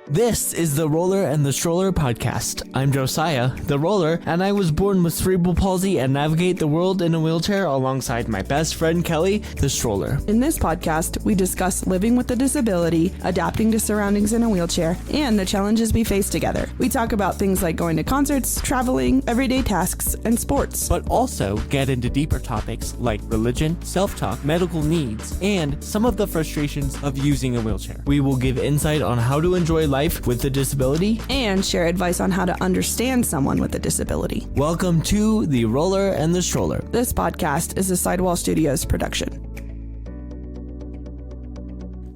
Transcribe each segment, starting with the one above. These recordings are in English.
This is the Roller and the Stroller podcast. I'm Josiah, the roller, and I was born with cerebral palsy and navigate the world in a wheelchair alongside my best friend Kelly, the stroller. In this podcast, we discuss living with a disability, adapting to surroundings in a wheelchair, and the challenges we face together. We talk about things like going to concerts, traveling, everyday tasks, and sports. But also get into deeper topics like religion, self-talk, medical needs, and some of the frustrations of using a wheelchair. We will give insight on how to enjoy life with a disability and share advice on how to understand someone with a disability. Welcome to the Roller and the Stroller. This podcast is a Sidewall Studios production.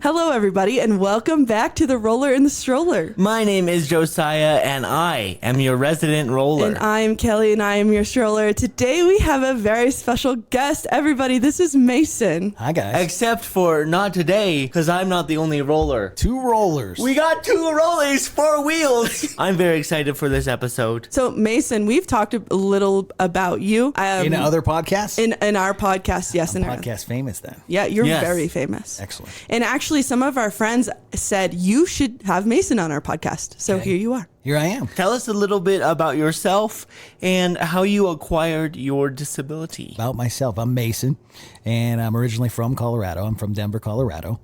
Hello, everybody, and welcome back to the Roller and the Stroller. My name is Josiah, and I am your resident roller. And I am Kelly, and I am your stroller. Today, we have a very special guest. Everybody, this is Mason. Hi, guys. Except for not today, because I'm not the only roller. Two rollers. We got two rollies, four wheels. I'm very excited for this episode. So, Mason, we've talked a little about you. In other podcasts? In our podcast, yes. I'm podcast famous then. Yeah, you're Yes. very famous. Excellent. And actually, some of our friends said you should have Mason on our podcast. So Okay. here you are. Here I am. Tell us a little bit about yourself and how you acquired your disability. About myself, I'm Mason, and I'm originally from Colorado. I'm from Denver, Colorado.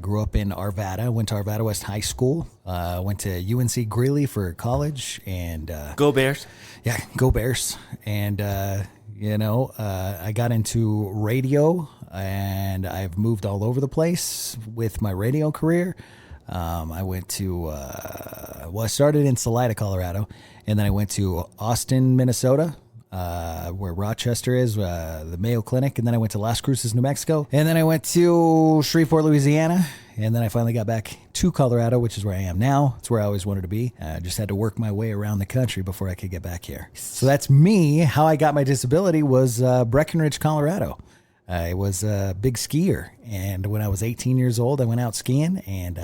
Grew up in Arvada, went to Arvada West High School, went to UNC Greeley for college, and Go Bears. yeah, go Bears. And, I got into radio, and I've moved all over the place with my radio career. I went to, I started in Salida, Colorado, and then I went to Austin, Minnesota, where Rochester is, the Mayo Clinic, and then I went to Las Cruces, New Mexico, and then I went to Shreveport, Louisiana, and then I finally got back to Colorado, which is where I am now. It's where I always wanted to be. I just had to work my way around the country before I could get back here. So that's me. How I got my disability was Breckenridge, Colorado. I was a big skier, and when I was 18 years old, I went out skiing and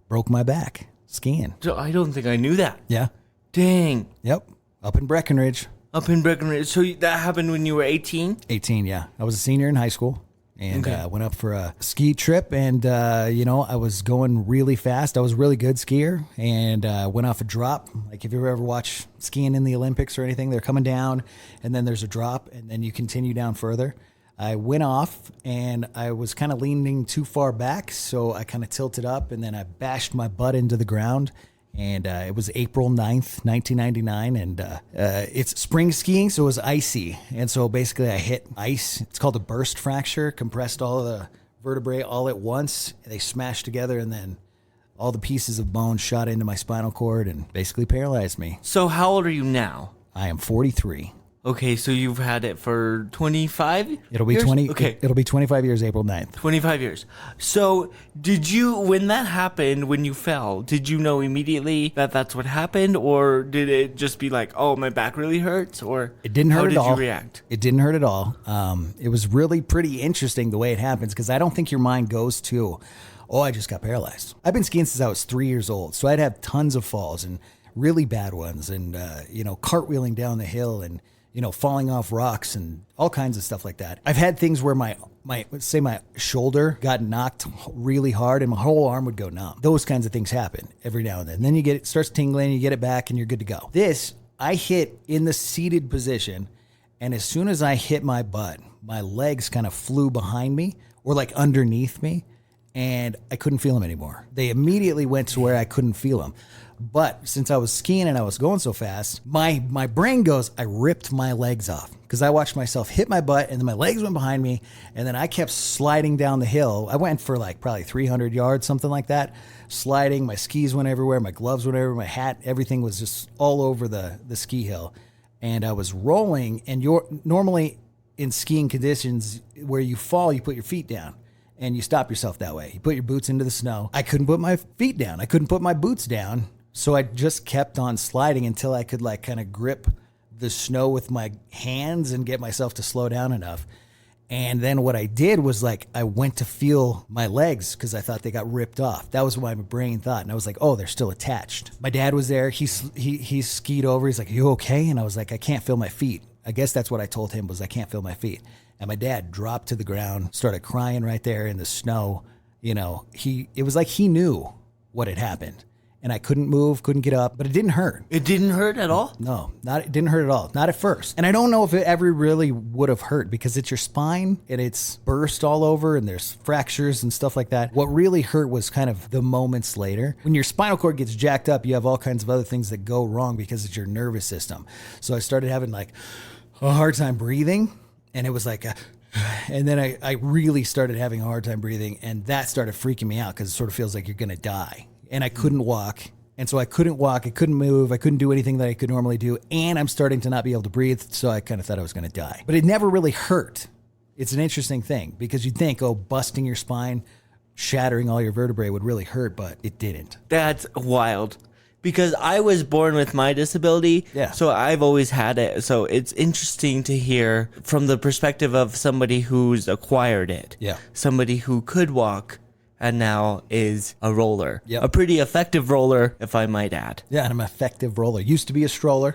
broke my back skiing. So I don't think I knew that. Yeah. Dang. Yep. Up in Breckenridge. Up in Breckenridge. So that happened when you were 18? 18, yeah. I was a senior in high school and Okay. went up for a ski trip, and, I was going really fast. I was a really good skier, and went off a drop. Like if you ever watch skiing in the Olympics or anything, they're coming down, and then there's a drop, and then you continue down further. I went off, and I was kind of leaning too far back, so I kind of tilted up, and then I bashed my butt into the ground. And it was April 9th, 1999, and it's spring skiing, so it was icy. And so basically I hit ice. It's called a burst fracture, compressed all of the vertebrae all at once. They smashed together, and then all the pieces of bone shot into my spinal cord and basically paralyzed me. So how old are you now? I am 43. Okay, so you've had it for 25 It'll be years? 20. Okay. It'll be 25 years, April 9th. 25 years. So did you, when that happened, when you fell, did you know immediately that that's what happened? Or did it just be like, oh, my back really hurts? Or It didn't hurt at all. How did you react? It didn't hurt at all. It was really pretty interesting the way it happens, because I don't think your mind goes to, oh, I just got paralyzed. I've been skiing since I was 3 years old, so I'd have tons of falls and really bad ones, and cartwheeling down the hill and falling off rocks and all kinds of stuff like that. I've had things where my shoulder got knocked really hard and my whole arm would go numb. Those kinds of things happen every now and then. Then you get it starts tingling, you get it back, and you're good to go. This, I hit in the seated position, and as soon as I hit my butt, my legs kind of flew behind me or like underneath me, and I couldn't feel them anymore. They immediately went to where I couldn't feel them. But since I was skiing and I was going so fast, my brain goes, I ripped my legs off, because I watched myself hit my butt, and then my legs went behind me, and then I kept sliding down the hill. I went for like probably 300 yards, something like that, sliding. My skis went everywhere, my gloves went everywhere, my hat, everything was just all over the ski hill. And I was rolling, and normally in skiing conditions where you fall, you put your feet down. And you stop yourself that way. You put your boots into the snow. I couldn't put my feet down. I couldn't put my boots down. So I just kept on sliding until I could like kind of grip the snow with my hands and get myself to slow down enough. And then what I did was like, I went to feel my legs because I thought they got ripped off. That was what my brain thought. And I was like, oh, they're still attached. My dad was there. He skied over. He's like, are you okay? And I was like, I can't feel my feet. I guess that's what I told him, was I can't feel my feet. And my dad dropped to the ground, started crying right there in the snow. It was like he knew what had happened. and I couldn't move, couldn't get up, but it didn't hurt. It didn't hurt at all? No, it didn't hurt at all. Not at first. And I don't know if it ever really would have hurt because it's your spine and it's burst all over and there's fractures and stuff like that. What really hurt was kind of the moments later. When your spinal cord gets jacked up, you have all kinds of other things that go wrong because it's your nervous system. So I started having like a hard time breathing, and it was like and then I really started having a hard time breathing, and that started freaking me out because it sort of feels like you're going to die. And I couldn't walk. And so I couldn't walk, I couldn't move, I couldn't do anything that I could normally do, and I'm starting to not be able to breathe, so I kind of thought I was going to die. But it never really hurt. It's an interesting thing because you'd think, busting your spine, shattering all your vertebrae would really hurt, but it didn't. That's wild. Because I was born with my disability, so I've always had it. So it's interesting to hear from the perspective of somebody who's acquired it. Yeah. Somebody who could walk and now is a roller. Yep. A pretty effective roller, if I might add. Yeah, and I'm an effective roller. Used to be a stroller.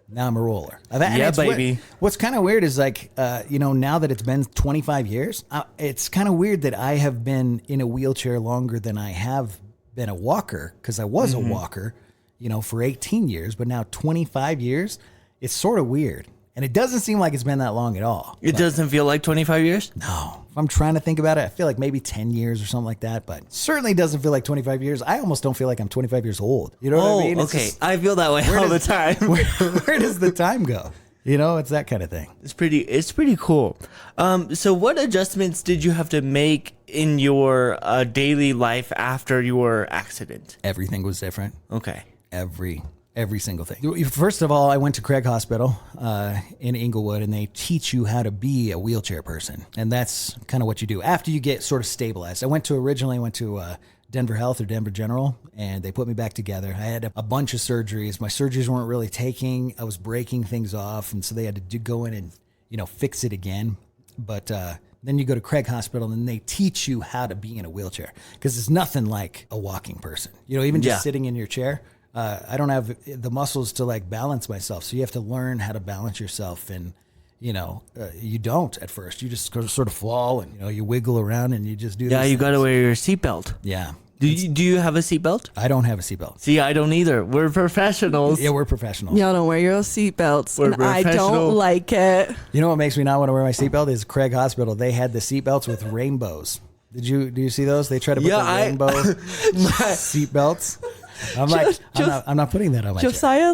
Now I'm a roller. Baby. What's kind of weird is like, now that it's been 25 years, it's kind of weird that I have been in a wheelchair longer than I have been a walker, because I was a walker, for 18 years, but now 25 years, it's sort of weird. And it doesn't seem like it's been that long at all. It doesn't feel like 25 years? No. If I'm trying to think about it, I feel like maybe 10 years or something like that, but certainly doesn't feel like 25 years. I almost don't feel like I'm 25 years old. You know what I mean? Okay. I feel that way all the time. Where does the time go? It's that kind of thing. It's pretty cool. So what adjustments did you have to make in your daily life after your accident? Everything was different. Okay. Every single thing. First of all, I went to Craig Hospital in Inglewood, and they teach you how to be a wheelchair person. And that's kind of what you do after you get sort of stabilized. Originally went to Denver Health or Denver General, and they put me back together. I had a bunch of surgeries. My surgeries weren't really taking. I was breaking things off, and so they had to go in and, fix it again. But then you go to Craig Hospital, and they teach you how to be in a wheelchair, because it's nothing like a walking person. Even just sitting in your chair. I don't have the muscles to balance myself. So you have to learn how to balance yourself. And, you don't at first. You just sort of fall and, you wiggle around and you just do you got to wear your seatbelt. Yeah. Do you have a seatbelt? I don't have a seatbelt. See, I don't either. We're professionals. Yeah, we're professionals. Y'all don't wear your seatbelts. We're and I don't like it. You know what makes me not want to wear my seatbelt is Craig Hospital. They had the seatbelts with rainbows. Do you see those? They try to put the rainbow seatbelts. I'm not putting that on my Josiah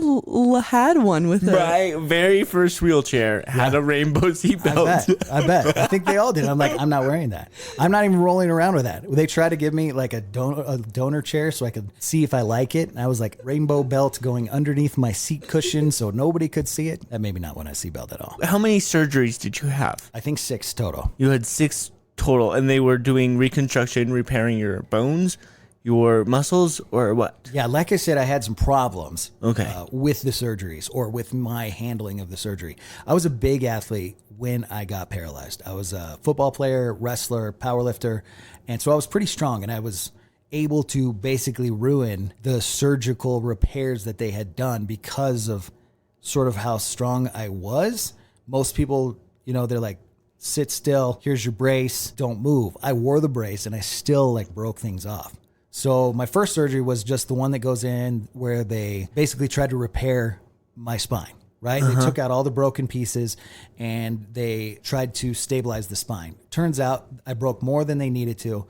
had one with it. My very first wheelchair had a rainbow seatbelt. I bet. I think they all did. I'm like, I'm not wearing that. I'm not even rolling around with that. They tried to give me like a donor chair so I could see if I like it. And I was like, rainbow belt going underneath my seat cushion so nobody could see it. That made me not want a seatbelt at all. How many surgeries did you have? I think 6 total. You had 6 total, and they were doing reconstruction, repairing your bones, your muscles, or what? Yeah, like I said, I had some problems with the surgeries or with my handling of the surgery. I was a big athlete when I got paralyzed. I was a football player, wrestler, powerlifter, and so I was pretty strong, and I was able to basically ruin the surgical repairs that they had done because of sort of how strong I was. Most people, they're like, sit still, here's your brace, don't move. I wore the brace, and I still broke things off. So my first surgery was just the one that goes in where they basically tried to repair my spine, right? They took out all the broken pieces and they tried to stabilize the spine. Turns out I broke more than they needed to,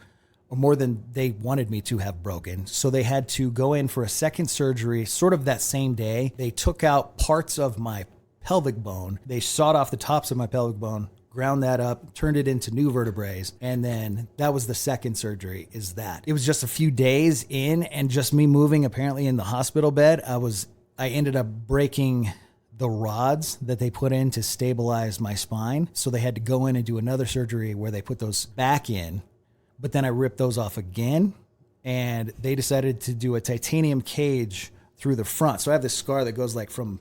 or more than they wanted me to have broken. So they had to go in for a second surgery sort of that same day. They took out parts of my pelvic bone. They sawed off the tops of my pelvic bone, ground that up, turned it into new vertebrae, and then that was the second surgery. It was just a few days in, and just me moving apparently in the hospital bed, I ended up breaking the rods that they put in to stabilize my spine. So they had to go in and do another surgery where they put those back in, but then I ripped those off again, and they decided to do a titanium cage through the front. So I have this scar that goes from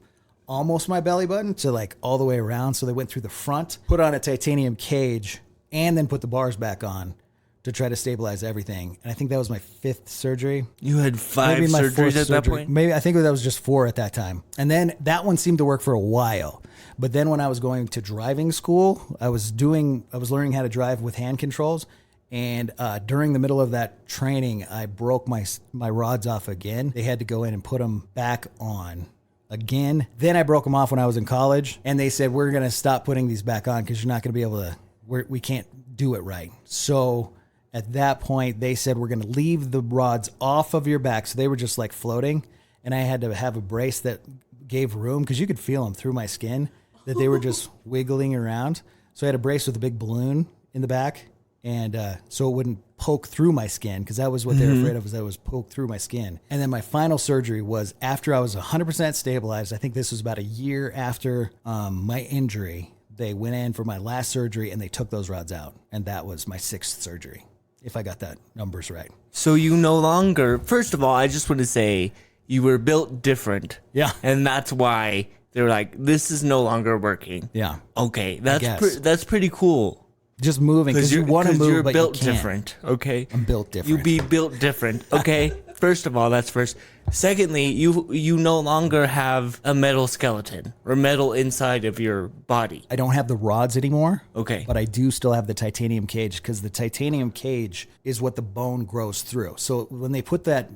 almost my belly button to all the way around. So they went through the front, put on a titanium cage, and then put the bars back on to try to stabilize everything. And I think that was my 5th surgery. You had 5 surgeries at that point? Maybe, I think that was just 4 at that time. And then that one seemed to work for a while. But then when I was going to driving school, I was learning how to drive with hand controls, And during the middle of that training, I broke my rods off again. They had to go in and put them back on again. Then I broke them off when I was in college, and they said, we're going to stop putting these back on because you're not going to be able to, we can't do it right. So at that point, they said, we're going to leave the rods off of your back. So they were just like floating, and I had to have a brace that gave room because you could feel them through my skin, that they were just wiggling around. So I had a brace with a big balloon in the back, and so it wouldn't poke through my skin, because that was what they were afraid of, was that it was poke through my skin. And then my final surgery was after I was 100% stabilized. I think this was about a year after my injury. They went in for my last surgery, and they took those rods out, and that was my 6th surgery, if I got that numbers right. So you no longer, first of all, I just want to say you were built different. Yeah. And that's why they're like, this is no longer working. Yeah. Okay, that's pretty cool. Just moving, because you want to move, you're but built you can't. different. Okay, I'm built different. You be built different. Okay, first of all, that's first. Secondly, you no longer have a metal skeleton or metal inside of your body. I don't have the rods anymore. Okay, but I do still have the titanium cage, because the titanium cage is what the bone grows through. So when they put that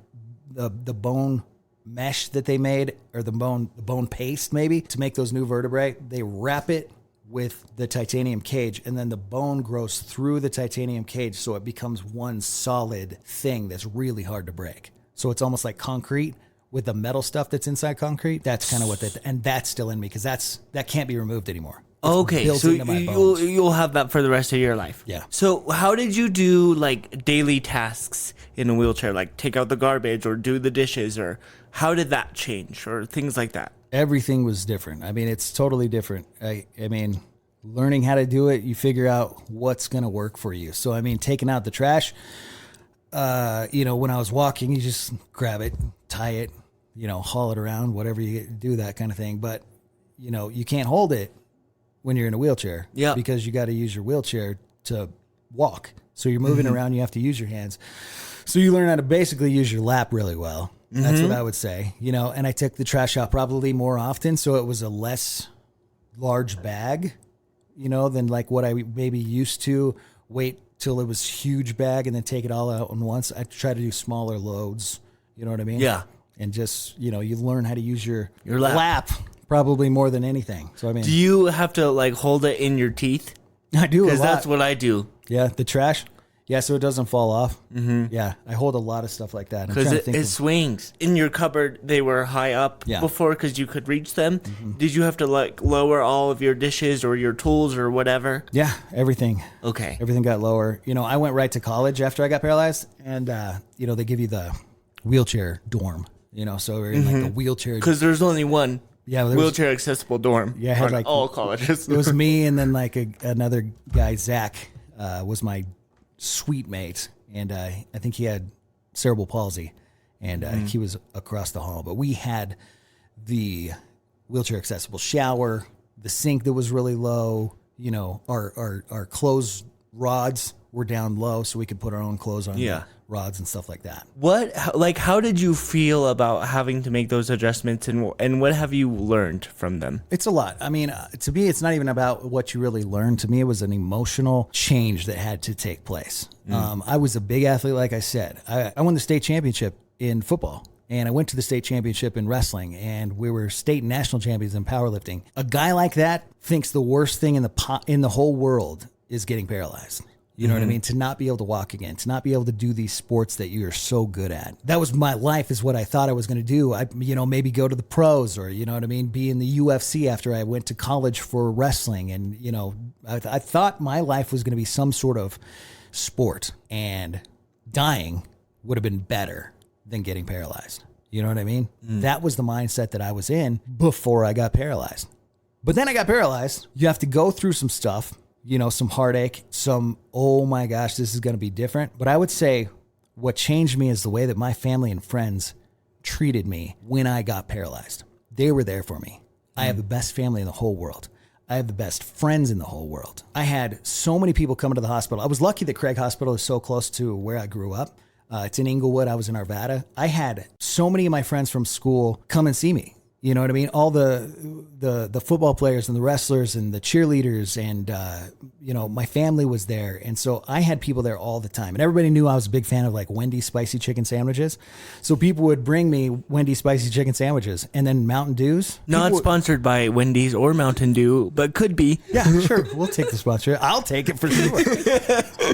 the bone mesh that they made, or the bone paste maybe, to make those new vertebrae, they wrap it with the titanium cage, and then the bone grows through the titanium cage, so it becomes one solid thing that's really hard to break. So it's almost like concrete with the metal stuff that's inside concrete. That's kind of what and that's still in me, because that can't be removed anymore. It's okay, built so into my bones. you'll have that for the rest of your life. Yeah. So how did you do like daily tasks in a wheelchair, like take out the garbage or do the dishes, or how did that change, or things like that? Everything was different. I mean, it's totally different. I mean, learning how to do it, you figure out what's going to work for you. So, I mean, taking out the trash, when I was walking, you just grab it, tie it, haul it around, whatever you do, that kind of thing. But, you can't hold it when you're in a wheelchair, because you got to use your wheelchair to walk. So you're moving around, you have to use your hands. So you learn how to basically use your lap really well. That's what I would say, and I took the trash out probably more often. So it was a less large bag, than like what I maybe used to wait till it was huge bag and then take it all out at once. I try to do smaller loads. You know what I mean? Yeah. And just, you learn how to use your lap probably more than anything. So, I mean, do you have to like hold it in your teeth? I do a lot. Because that's what I do. Yeah. The trash. Yeah, so it doesn't fall off. Yeah, I hold a lot of stuff like that. Because it swings. In your cupboard, they were high up before because you could reach them. Did you have to like lower all of your dishes or your tools or whatever? Yeah, everything. Okay. Everything got lower. I went right to college after I got paralyzed, and, they give you the wheelchair dorm, so we're in like the wheelchair. Because there's only one wheelchair accessible dorm I had like all colleges. It was me and then like another guy, Zach, was my sweet mate, and I think he had cerebral palsy, and he was across the hall. But we had the wheelchair accessible shower, the sink that was really low. Our clothes rods were down low, so we could put our own clothes on the rods and stuff like that. How did you feel about having to make those adjustments, and what have you learned from them? It's a lot. I mean, to me, it's not even about what you really learn. To me, it was an emotional change that had to take place. I was a big athlete, like I said. I won the state championship in football, and I went to the state championship in wrestling, and we were state and national champions in powerlifting. A guy like that thinks the worst thing in the whole world is getting paralyzed. You know what I mean? To not be able to walk again, to not be able to do these sports that you are so good at. That was my life, is what I thought I was going to do. Maybe go to the pros, or, be in the UFC after I went to college for wrestling. And, I thought my life was going to be some sort of sport, and dying would have been better than getting paralyzed. You know what I mean? That was the mindset that I was in before I got paralyzed. But then I got paralyzed. You have to go through some stuff. Some heartache, oh my gosh, this is going to be different. But I would say what changed me is the way that my family and friends treated me when I got paralyzed. They were there for me. I have the best family in the whole world. I have the best friends in the whole world. I had so many people come to the hospital. I was lucky that Craig Hospital is so close to where I grew up. It's in Inglewood. I was in Arvada. I had so many of my friends from school come and see me. You know what I mean? All the football players and the wrestlers and the cheerleaders and, my family was there. And so I had people there all the time. And everybody knew I was a big fan of like Wendy's spicy chicken sandwiches. So people would bring me Wendy's spicy chicken sandwiches and then Mountain Dews. Not sponsored by Wendy's or Mountain Dew, but could be. Yeah, sure. We'll take the sponsor. I'll take it for sure.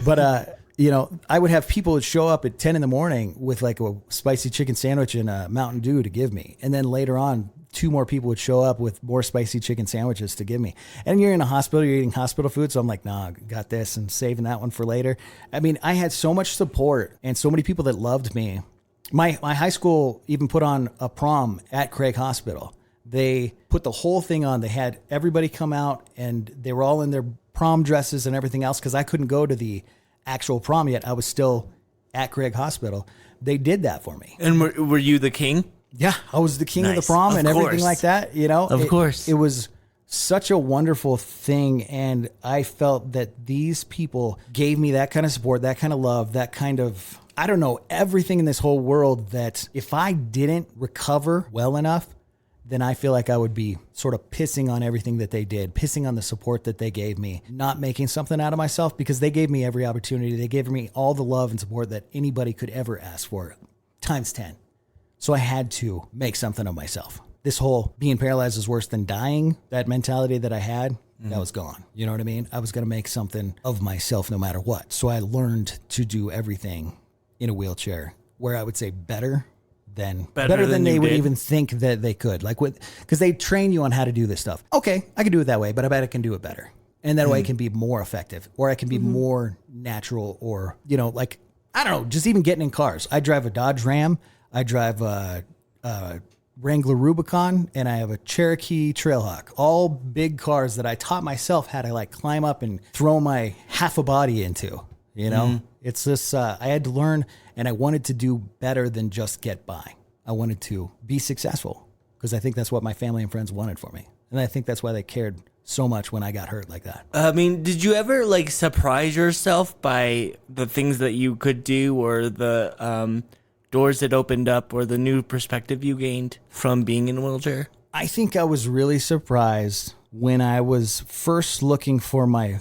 But, I would have people show up at 10 in the morning with like a spicy chicken sandwich and a Mountain Dew to give me. And then later on, 2 more people would show up with more spicy chicken sandwiches to give me. And you're in a hospital, you're eating hospital food. So I'm like, nah, got this and saving that one for later. I mean, I had so much support and so many people that loved me. My high school even put on a prom at Craig Hospital. They put the whole thing on. They had everybody come out and they were all in their prom dresses and everything else because I couldn't go to the actual prom yet. I was still at Craig Hospital. They did that for me. And were you the king? Yeah, I was the king of the Nice. prom Of and everything course. like that. Of course. It was such a wonderful thing. And I felt that these people gave me that kind of support, that kind of love, that kind of, I don't know, everything in this whole world that if I didn't recover well enough, then I feel like I would be sort of pissing on everything that they did, pissing on the support that they gave me, not making something out of myself because they gave me every opportunity. They gave me all the love and support that anybody could ever ask for, times 10. So I had to make something of myself. This whole being paralyzed is worse than dying, that mentality that I had, that was gone. You know what I mean? I was going to make something of myself no matter what. So I learned to do everything in a wheelchair where I would say better than they would even think that they could. Like because they train you on how to do this stuff. Okay, I can do it that way, but I bet I can do it better. And that way it can be more effective or I can be more natural or, like, I don't know, just even getting in cars. I drive a Dodge Ram. I drive a Wrangler Rubicon and I have a Cherokee Trailhawk, all big cars that I taught myself how to like climb up and throw my half a body into, It's this, I had to learn and I wanted to do better than just get by. I wanted to be successful because I think that's what my family and friends wanted for me. And I think that's why they cared so much when I got hurt like that. I mean, did you ever like surprise yourself by the things that you could do or the doors that opened up or the new perspective you gained from being in a wheelchair? I think I was really surprised when I was first looking for my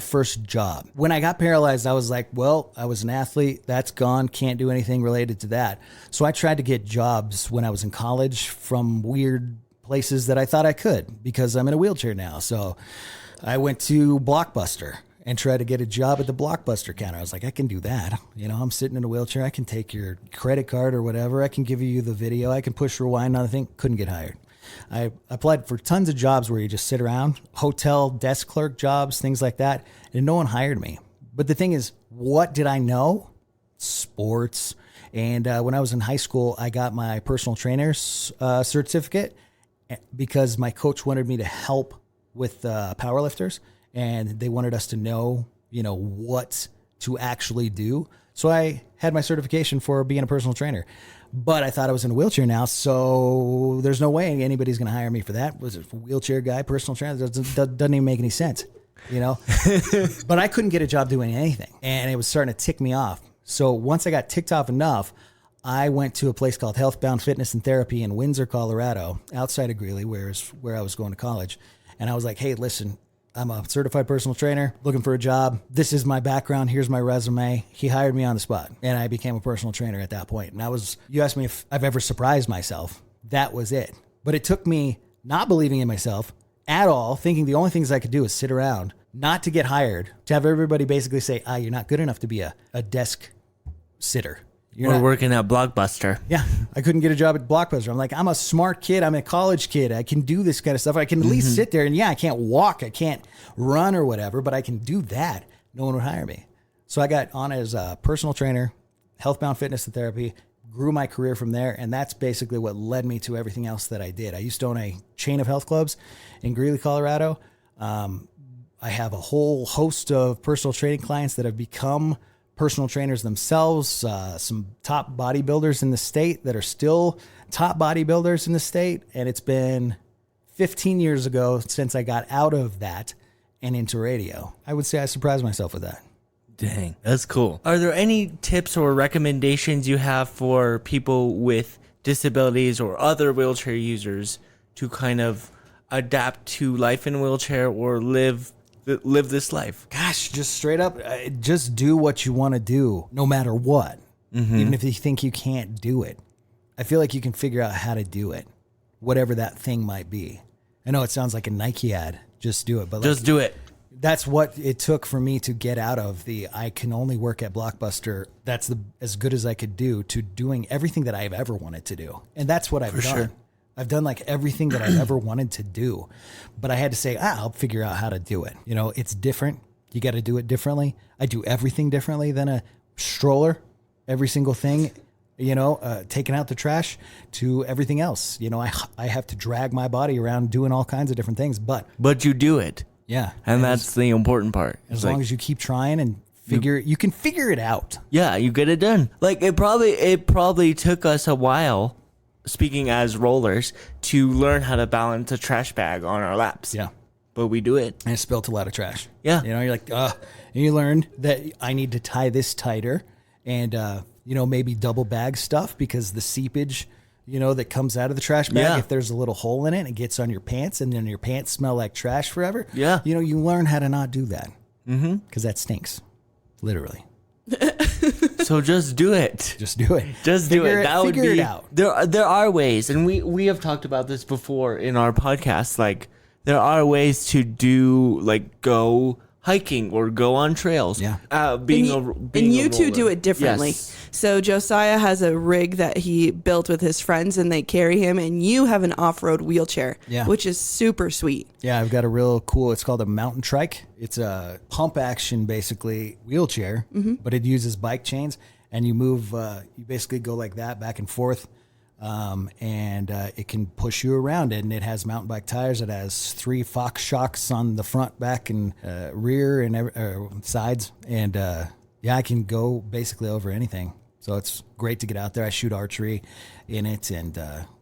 first job. When I got paralyzed, I was like, well, I was an athlete. That's gone. Can't do anything related to that. So I tried to get jobs when I was in college from weird places that I thought I could because I'm in a wheelchair now. So I went to Blockbuster and tried to get a job at the Blockbuster counter. I was like, I can do that. I'm sitting in a wheelchair. I can take your credit card or whatever. I can give you the video. I can push rewind on the thing. Couldn't get hired. I applied for tons of jobs where you just sit around, hotel desk clerk jobs, things like that, and no one hired me. But the thing is, what did I know? Sports. And when I was in high school, I got my personal trainer's certificate because my coach wanted me to help with powerlifters, and they wanted us to know, what to actually do. So I had my certification for being a personal trainer. But I thought I was in a wheelchair now, so there's no way anybody's going to hire me for that. Was it a wheelchair guy, personal trainer? Doesn't even make any sense, But I couldn't get a job doing anything, and it was starting to tick me off. So once I got ticked off enough, I went to a place called Healthbound Fitness and Therapy in Windsor, Colorado, outside of Greeley, where I was going to college. And I was like, hey, listen, I'm a certified personal trainer looking for a job. This is my background. Here's my resume. He hired me on the spot and I became a personal trainer at that point. And you asked me if I've ever surprised myself. That was it. But it took me not believing in myself at all, thinking the only things I could do is sit around, not to get hired, to have everybody basically say, you're not good enough to be a desk sitter. We're working at Blockbuster. Yeah, I couldn't get a job at Blockbuster. I'm like, I'm a smart kid. I'm a college kid. I can do this kind of stuff. I can at least sit there and I can't walk. I can't run or whatever, but I can do that. No one would hire me. So I got on as a personal trainer, Healthbound Fitness and Therapy, grew my career from there. And that's basically what led me to everything else that I did. I used to own a chain of health clubs in Greeley, Colorado. I have a whole host of personal training clients that have become personal trainers themselves, some top bodybuilders in the state that are still top bodybuilders in the state. And it's been 15 years ago since I got out of that and into radio. I would say I surprised myself with that. Dang, that's cool. Are there any tips or recommendations you have for people with disabilities or other wheelchair users to kind of adapt to life in a wheelchair or live this life? Gosh, just straight up, just do what you want to do, no matter what. Even if you think you can't do it. I feel like you can figure out how to do it, whatever that thing might be. I know it sounds like a Nike ad. Just do it. But Just do it. That's what it took for me to get out of the I can only work at Blockbuster. That's as good as I could do to doing everything that I've ever wanted to do. And that's what I've done. sure. I've done like everything that I've ever wanted to do. But I had to say, I'll figure out how to do it. You know, it's different. You got to do it differently. I do everything differently than a stroller. Every single thing, you know, taking out the trash to everything else. You know, I have to drag my body around doing all kinds of different things. But you do it. yeah. And that's the important part. As long as you keep trying and you can figure it out. Yeah, you get it done. Like it probably took us a while, speaking as rollers, to learn how to balance a trash bag on our laps. Yeah. But we do it. And I spilt a lot of trash. Yeah. You know, you're like, and you learn that I need to tie this tighter and, you know, maybe double bag stuff because the seepage, you know, that comes out of the trash bag, Yeah. if there's a little hole in it, it gets on your pants and then your pants smell like trash forever. Yeah. You know, you learn how to not do that. Because that stinks. Literally. So just do it. Just do it. Just do it. That would figure be. it out. There are ways, and we have talked about this before in our podcast. Like there are ways to do go hiking or go on trails. Yeah. And you two do it differently. Yes. So Josiah has a rig that he built with his friends and they carry him, and you have an off-road wheelchair, which is super sweet. Yeah, I've got a real cool, it's called a mountain trike. It's a pump action, basically, wheelchair, but it uses bike chains, and you move, you basically go like that back and forth, and it can push you around it, and it has mountain bike tires. It has 3 Fox shocks on the front, back, and rear and sides, and yeah, I can go basically over anything. So it's great to get out there. I shoot archery in it and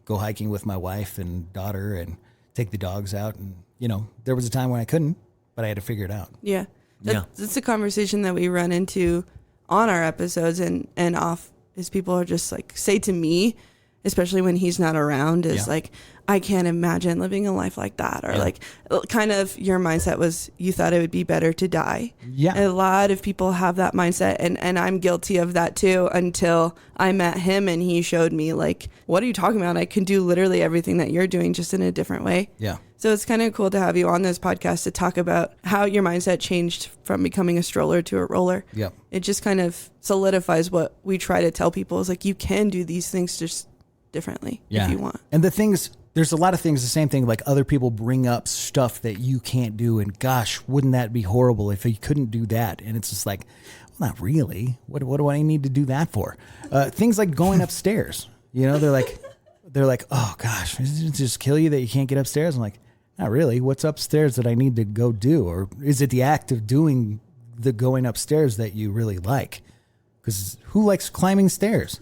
go hiking with my wife and daughter and take the dogs out. And, you know, there was a time when I couldn't, but I had to figure it out. Yeah. That's a conversation that we run into on our episodes and off, is people are just like, say to me, especially when he's not around, is like, I can't imagine living a life like that. Or like kind of your mindset was you thought it would be better to die. Yeah. A lot of people have that mindset, and I'm guilty of that too, until I met him and he showed me like, what are you talking about? I can do literally everything that you're doing, just in a different way. Yeah. So it's kind of cool to have you on this podcast to talk about how your mindset changed from becoming a stroller to a roller. Yep. It just kind of solidifies what we try to tell people, is like, you can do these things just differently if you want. And the things, there's a lot of things, the same thing, like other people bring up stuff that you can't do, and gosh, wouldn't that be horrible if you couldn't do that? And it's just like, well, not really. What do I need to do that for? Things like going upstairs, you know, they're like, oh gosh, does it just kill you that you can't get upstairs? I'm like, not really. What's upstairs that I need to go do? Or is it the act of doing the going upstairs that you really like? Because who likes climbing stairs?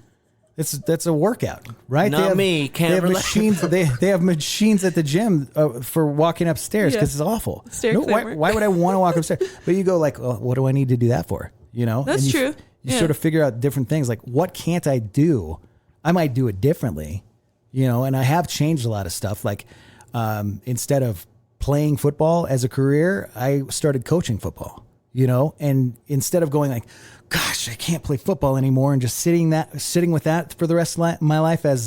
That's a workout, right? Not me. Can't they have relate. machines. They have machines at the gym for walking upstairs because it's awful. Why would I want to walk upstairs? But you go like, oh, what do I need to do that for? You know, That's true. You sort of figure out different things. Like, what can't I do? I might do it differently, you know. And I have changed a lot of stuff. Like, instead of playing football as a career, I started coaching football. You know, and instead of going like, gosh, I can't play football anymore, and just sitting with that for the rest of my life as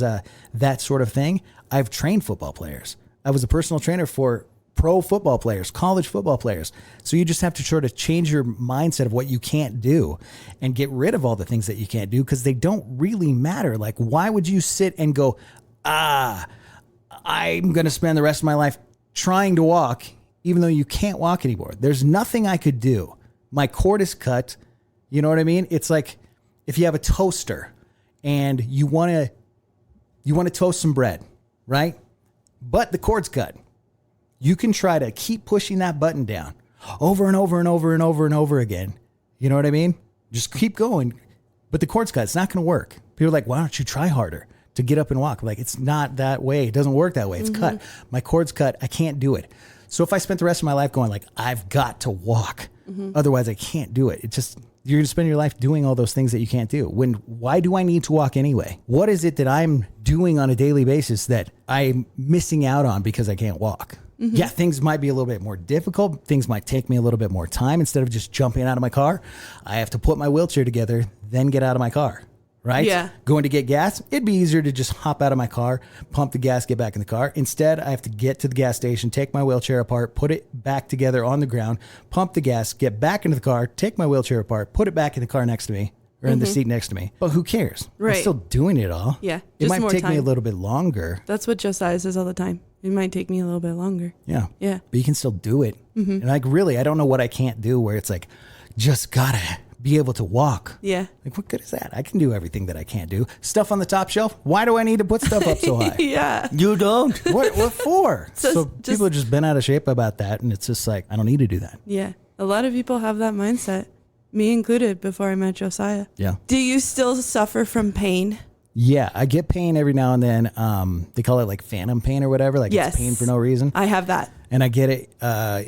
that sort of thing, I've trained football players. I was a personal trainer for pro football players, college football players. So you just have to sort of change your mindset of what you can't do and get rid of all the things that you can't do, because they don't really matter. Like, why would you sit and go, I'm going to spend the rest of my life trying to walk, even though you can't walk anymore? There's nothing I could do. My cord is cut. You know what I mean? It's like if you have a toaster and you want to toast some bread, right? But the cord's cut. You can try to keep pushing that button down over and over and over and over and over again. You know what I mean? Just keep going. But the cord's cut. It's not going to work. People are like, why don't you try harder to get up and walk? I'm like, it's not that way. It doesn't work that way. It's cut. My cord's cut. I can't do it. So if I spent the rest of my life going like, I've got to walk, otherwise I can't do it. You're going to spend your life doing all those things that you can't do. Why do I need to walk anyway? What is it that I'm doing on a daily basis that I'm missing out on because I can't walk? Mm-hmm. Yeah, things might be a little bit more difficult. Things might take me a little bit more time. Instead of just jumping out of my car, I have to put my wheelchair together, then get out of my car. Right? Yeah. Going to get gas, it'd be easier to just hop out of my car, pump the gas, get back in the car. Instead, I have to get to the gas station, take my wheelchair apart, put it back together on the ground, pump the gas, get back into the car, take my wheelchair apart, put it back in the car next to me or in the seat next to me. But who cares? Right. I'm still doing it all. Yeah. It might more take time. me a little bit longer. That's what Josiah says all the time. It might take me a little bit longer. Yeah. Yeah. But you can still do it. And like, really, I don't know what I can't do where it's like, just gotta be able to walk. Yeah. Like, what good is that? I can do everything that I can't do. Stuff on the top shelf. Why do I need to put stuff up so high? Yeah. You don't. What for? So just- people have just been out of shape about that. And it's just like, I don't need to do that. Yeah. A lot of people have that mindset, me included, before I met Josiah. Yeah. Do you still suffer from pain? Yeah. I get pain every now and then. They call it like phantom pain or whatever. Like Yes. it's pain for no reason. I have that. And I get it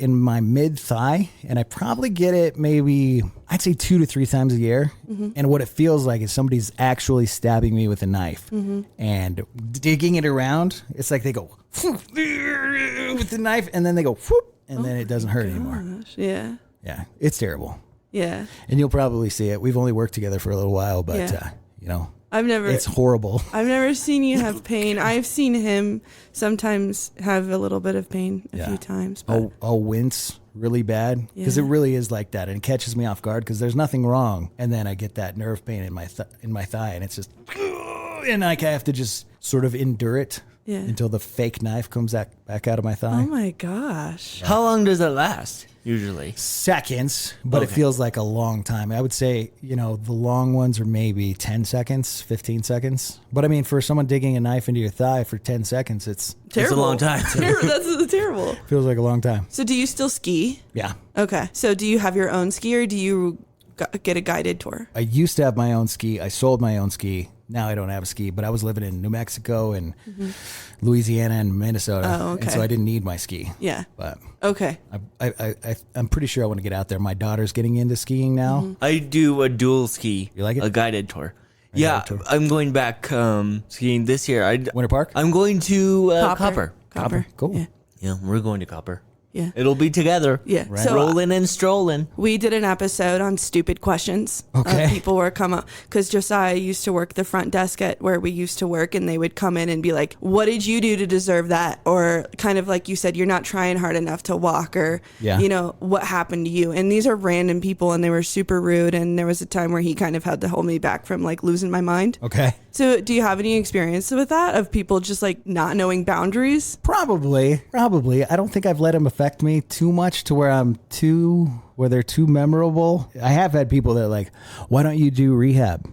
in my mid thigh, and I probably get it maybe, I'd say 2 to 3 times a year. And what it feels like is somebody's actually stabbing me with a knife and digging it around. It's like they go with the knife, and then they go whoop, and then it doesn't hurt anymore. Yeah. Yeah, it's terrible. Yeah. And you'll probably see it. We've only worked together for a little while, but Yeah. you know, It's horrible. I've never seen you have pain. I've seen him sometimes have a little bit of pain a few times. But I'll wince really bad because it really is like that, and it catches me off guard because there's nothing wrong, and then I get that nerve pain in my thigh, and it's just, and like I have to just sort of endure it until the fake knife comes back out of my thigh. oh my gosh. How long does it last, usually? Seconds, but it Okay. feels like a long time. I would say, the long ones are maybe 10 seconds, 15 seconds. But I mean, for someone digging a knife into your thigh for 10 seconds, it's Terrible. It's a long time. That's terrible. feels like a long time. So do you still ski? Yeah. Okay. So do you have your own ski or do you get a guided tour? I used to have my own ski. I sold my own ski. Now I don't have a ski, but I was living in New Mexico and Louisiana and Minnesota. Oh, okay. And so I didn't need my ski. Yeah. But Okay. I'm pretty sure I want to get out there. My daughter's getting into skiing now. I do a dual ski. You like it? A guided tour. guided tour. I'm going back skiing this year. Winter Park? I'm going to Copper. Copper. Cool. Yeah. Yeah, we're going to Copper. Yeah. It'll be together. Yeah. Right. So Rolling and strolling. we did an episode on stupid questions. Okay. People were come up because Josiah used to work the front desk at where we used to work, and they would come in and be like, "What did you do to deserve that?" Or kind of like you said, "You're not trying hard enough to walk," or what happened to you? And these are random people, and they were super rude. And there was a time where he kind of had to hold me back from like losing my mind. Okay. So, do you have any experience with that of people just like not knowing boundaries? Probably. I don't think I've let them affect me too much to where they're too memorable. I have had people that are like, why don't you do rehab?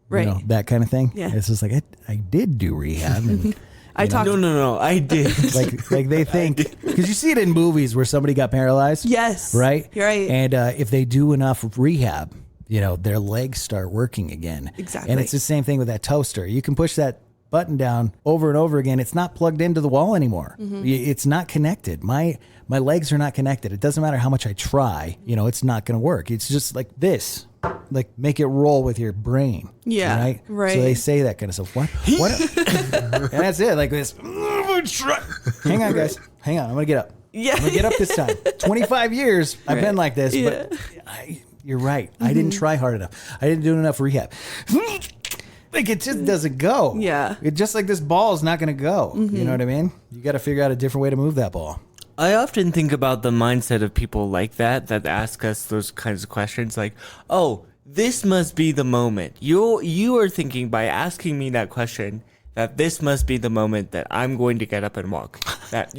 Right. That kind of thing. Yeah. It's just like, I did do rehab. And, I talked. No, I did. like they think, because you see it in movies where somebody got paralyzed. Yes. Right? You're right. And if they do enough rehab, their legs start working again. Exactly. And it's the same thing with that toaster. You can push that button down over and over again. It's not plugged into the wall anymore. It's not connected. My legs are not connected. It doesn't matter how much I try, it's not going to work. It's just like this. Like, make it roll with your brain. Yeah, right. So they say that kind of stuff. What? And that's it. Like this. Hang on, guys. Hang on. I'm going to get up. Yeah. I'm going to get up this time. 25 years I've been like this, Yeah. but you're right. I didn't try hard enough. I didn't do enough rehab. Like, it just doesn't go. Yeah. It just like this ball is not going to go. You know what I mean? You got to figure out a different way to move that ball. I often think about the mindset of people like that ask us those kinds of questions like, oh, this must be the moment. You are thinking by asking me that question that this must be the moment that I'm going to get up and walk. That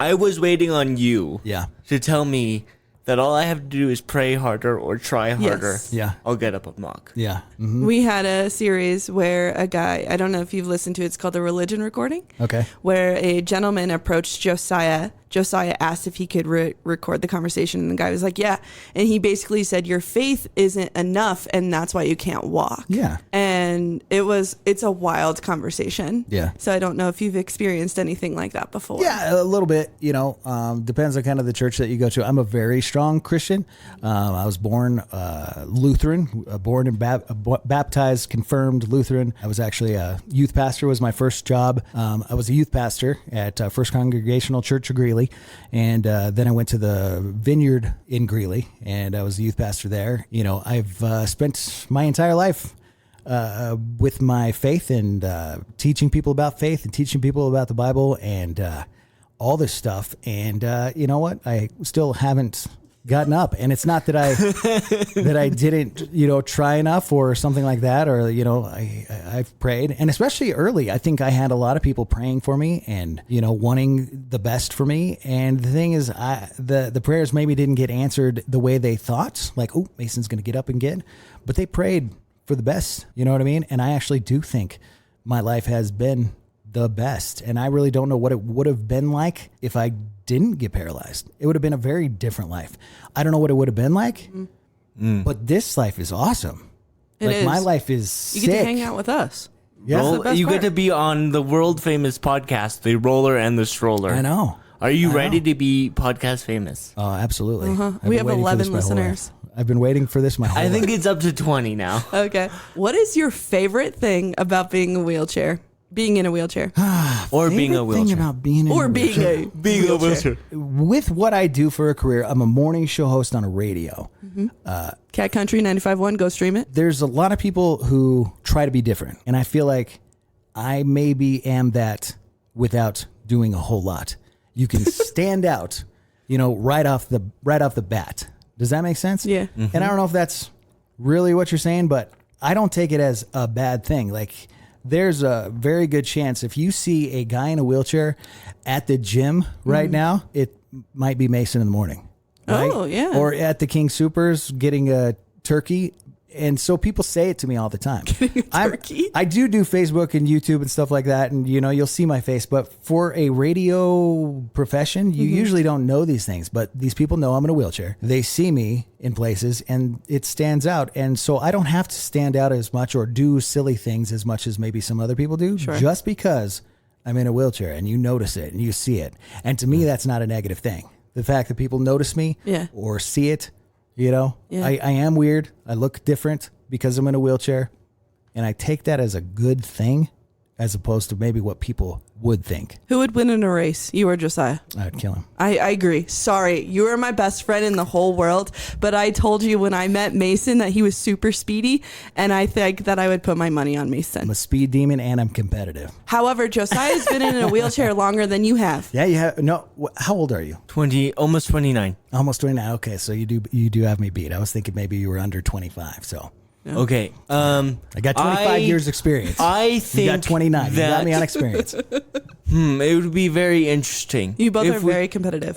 I was waiting on you to tell me that all I have to do is pray harder or try harder. Yes. Yeah. I'll get up and walk. Yeah. We had a series where a guy, I don't know if you've listened to it, it's called The Religion Recording. Okay. Where a gentleman approached Josiah Josiah asked if he could record the conversation, and the guy was like, yeah. And he basically said, your faith isn't enough, and that's why you can't walk. Yeah. And it's a wild conversation. Yeah. So I don't know if you've experienced anything like that before. Yeah, a little bit, depends on kind of the church that you go to. I'm a very strong Christian. I was born Lutheran, born and baptized, confirmed Lutheran. I was actually a youth pastor was my first job. I was a youth pastor at First Congregational Church of Greeley. And then I went to the Vineyard in Greeley, and I was a youth pastor there. I've spent my entire life with my faith and teaching people about faith and teaching people about the Bible and all this stuff. And you know what? I still haven't gotten up, and it's not that I didn't try enough or something like that, or I've prayed, and especially early I think I had a lot of people praying for me and wanting the best for me. And the thing is, the prayers maybe didn't get answered the way they thought, like, oh, Mason's gonna get up and get, but they prayed for the best, you know what I mean? And I actually do think my life has been the best, and I really don't know what it would have been like if I didn't get paralyzed. It would have been a very different life. I don't know what it would have been like, but this life is awesome. It is. My life is You sick. get to hang out with us. Yeah. You get to be on the world famous podcast, The Roller and the Stroller. I know. Are you ready to be podcast famous? Oh, absolutely. I've We been have waiting for 11 this my whole listeners. life. I've been waiting for this my whole I think life. it's up to 20 now. Okay. What is your favorite thing about being in a wheelchair? Or being a Favorite thing wheelchair. about being in Or a being wheelchair. Being a wheelchair. With what I do for a career, I'm a morning show host on a radio. Cat Country 95.1, go stream it. There's a lot of people who try to be different, and I feel like I maybe am that without doing a whole lot. You can stand out, right off the bat. Does that make sense? Yeah. And I don't know if that's really what you're saying, but I don't take it as a bad thing. Like, there's a very good chance if you see a guy in a wheelchair at the gym right now, it might be Mason in the morning. Right? Oh, yeah. Or at the King Supers getting a turkey. And so people say it to me all the time. turkey? I do Facebook and YouTube and stuff like that. And, you'll see my face. But for a radio profession, you usually don't know these things. But these people know I'm in a wheelchair. They see me in places and it stands out. And so I don't have to stand out as much or do silly things as much as maybe some other people do. Sure. Just because I'm in a wheelchair and you notice it and you see it. And to me, that's not a negative thing. The fact that people notice me or see it. I am weird. I look different because I'm in a wheelchair, and I take that as a good thing as opposed to maybe what people would think. Who would win in a race? You or Josiah? I'd kill him. I agree. Sorry, you are my best friend in the whole world, but I told you when I met Mason that he was super speedy, and I think that I would put my money on Mason. I'm a speed demon, and I'm competitive. However, Josiah's been in a wheelchair longer than you have. Yeah, you have. No, how old are you? 20, almost 29. Almost 29. Okay, so you do have me beat. I was thinking maybe you were under 25. So Okay. I got 25 years experience. I think you got 29. You got me on experience. it would be very interesting. You both if are very competitive.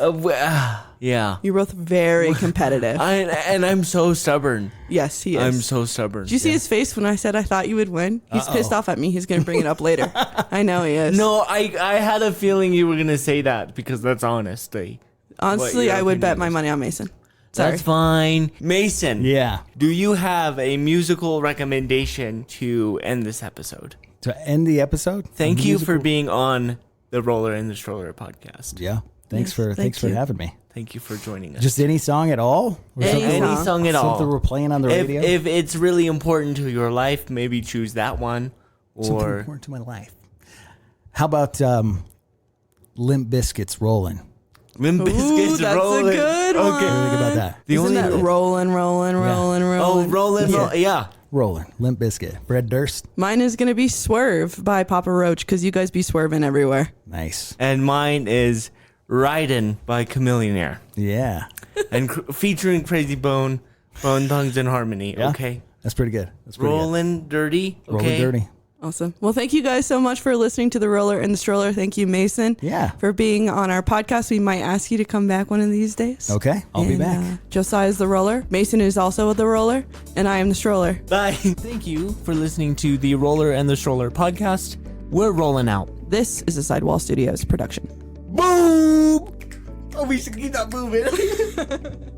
Yeah. You're both very competitive. And I'm so stubborn. Yes, he is. I'm so stubborn. Did you see his face when I said I thought you would win? He's pissed off at me. He's going to bring it up later. I know he is. No, I had a feeling you were going to say that because that's honesty. Honestly, your I would bet opinion my is. money on Mason. Sorry. That's fine. Mason. Yeah. Do you have a musical recommendation to end this episode? To end the episode, Thank you for being on the Roller and the Stroller podcast. Yeah. Thanks for you. having me. Thank you for joining us. Just any song at all? Or Any something- Any song at all. Something we're playing on the radio? If it's really important to your life, maybe choose that one. Something Or important to my life. How about Limp Bizkit's Rolling? Limp Ooh, Bizkit's that's Rolling. a good one. What do you think about that? The Isn't only that rolling? Oh, rolling. Yeah. Rolling. Limp Bizkit. Fred Durst. Mine is going to be Swerve by Papa Roach because you guys be swerving everywhere. Nice. And mine is Ridin' by Chameleonaire. Yeah. And featuring Crazy Bone, Bone Tongues and Harmony. Yeah. Okay. That's pretty good. That's pretty Rolling Dirty. good. Okay. Rolling Dirty. Awesome. Well, thank you guys so much for listening to The Roller and the Stroller. Thank you, Mason, Yeah. for being on our podcast. We might ask you to come back one of these days. Okay. I'll be And, back. Josiah is the Roller. Mason is also the Roller. And I am the Stroller. Bye. Thank you for listening to the Roller and the Stroller podcast. We're rolling out. This is a Sidewall Studios production. Boom! we should keep that moving.